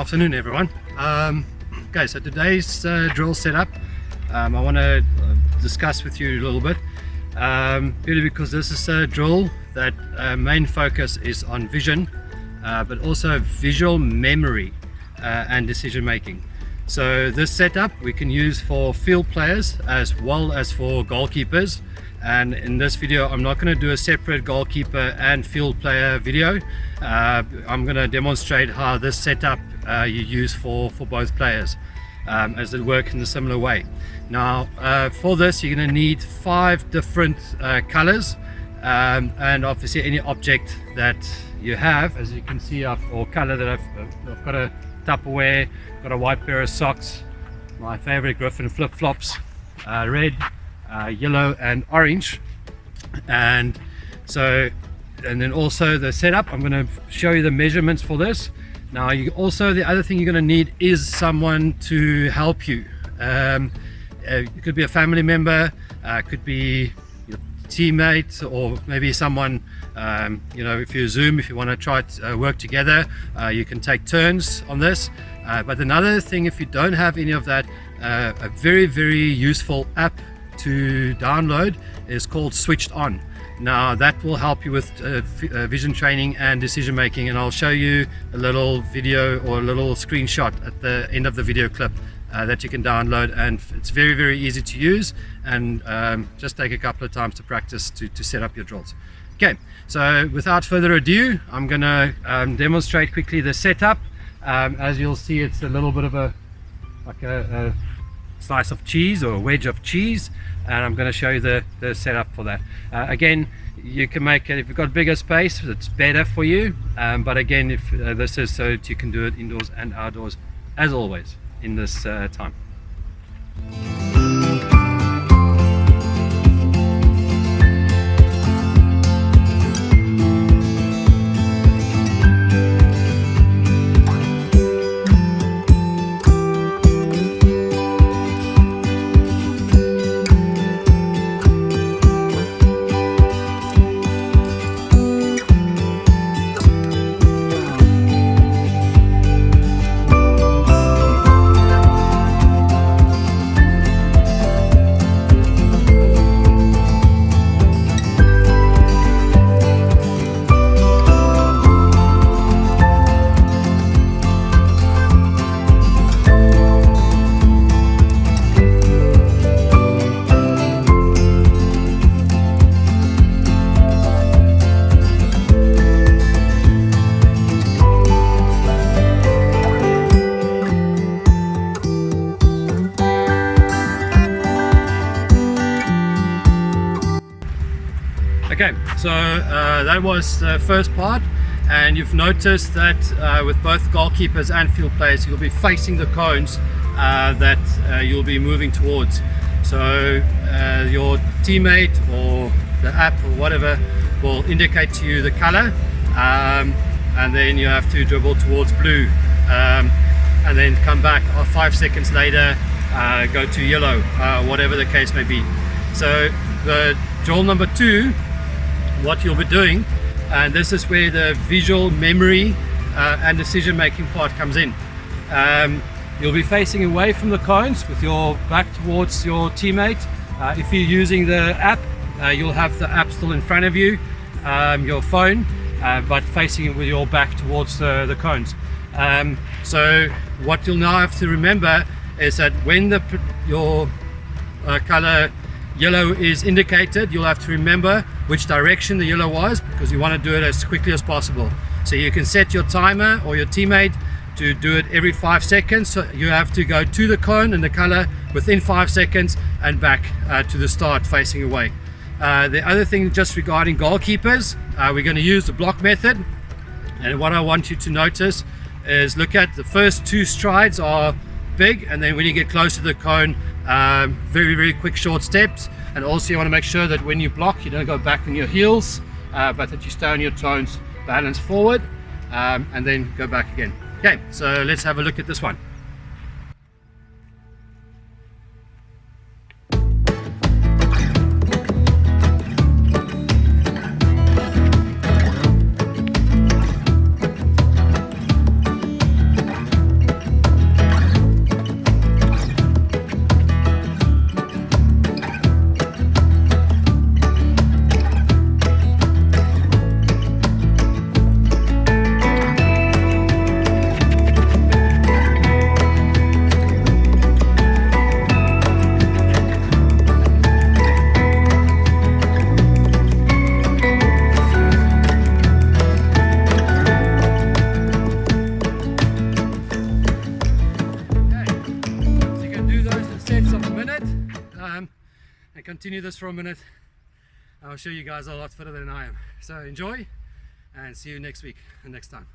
Afternoon everyone. Okay, so today's drill setup I want to discuss with you a little bit, purely because this is a drill that main focus is on vision, but also visual memory and decision making. So this setup we can use for field players as well as for goalkeepers, and in this video I'm not going to do a separate goalkeeper and field player video. I'm going to demonstrate how this setup you use for both players, as it works in a similar way. Now for this you're going to need 5 different colors, and obviously any object that you have. As you can see, or color that I've got a Tupperware, got a white pair of socks, my favorite Griffin flip-flops, red, yellow and orange. And then also the setup, I'm going to show you the measurements for this. Now the other thing you're going to need is someone to help you. It could be a family member, could be your teammate, or maybe someone, if you Zoom, if you want to try to work together, you can take turns on this. But another thing, if you don't have any of that, a very useful app to download is called Switched On. Now that will help you with vision training and decision making, and I'll show you a little video or a little screenshot at the end of the video clip that you can download, and it's very easy to use, and just take a couple of times to practice to set up your drills. Okay, so without further ado, I'm going to demonstrate quickly the setup. As you'll see, it's a little bit of a slice of cheese or a wedge of cheese, and I'm going to show you the setup for that. Again, you can make it if you've got bigger space, it's better for you, but again, if this is so that you can do it indoors and outdoors as always in this time. Okay, so that was the first part, and you've noticed that with both goalkeepers and field players you'll be facing the cones that you'll be moving towards. So your teammate or the app or whatever will indicate to you the color, and then you have to dribble towards blue, and then come back 5 seconds later, go to yellow, whatever the case may be. So the drill number 2, what you'll be doing, and this is where the visual memory and decision making part comes in. You'll be facing away from the cones with your back towards your teammate. If you're using the app, you'll have the app still in front of you, your phone, but facing with your back towards the cones. So what you'll now have to remember is that when your color yellow is indicated, you'll have to remember which direction the yellow was, because you want to do it as quickly as possible. So you can set your timer or your teammate to do it every 5 seconds. So you have to go to the cone and the color within 5 seconds and back to the start facing away. The other thing, just regarding goalkeepers, we're going to use the block method, and what I want you to notice is look at the first 2 strides are big, and then when you get close to the cone, very quick short steps. And also you want to make sure that when you block you don't go back on your heels, but that you stay on your toes, balance forward, and then go back again. Okay, so let's have a look at this one. continue this for a minute. I'll show you guys a lot fitter than I am. So enjoy and see you next week and next time.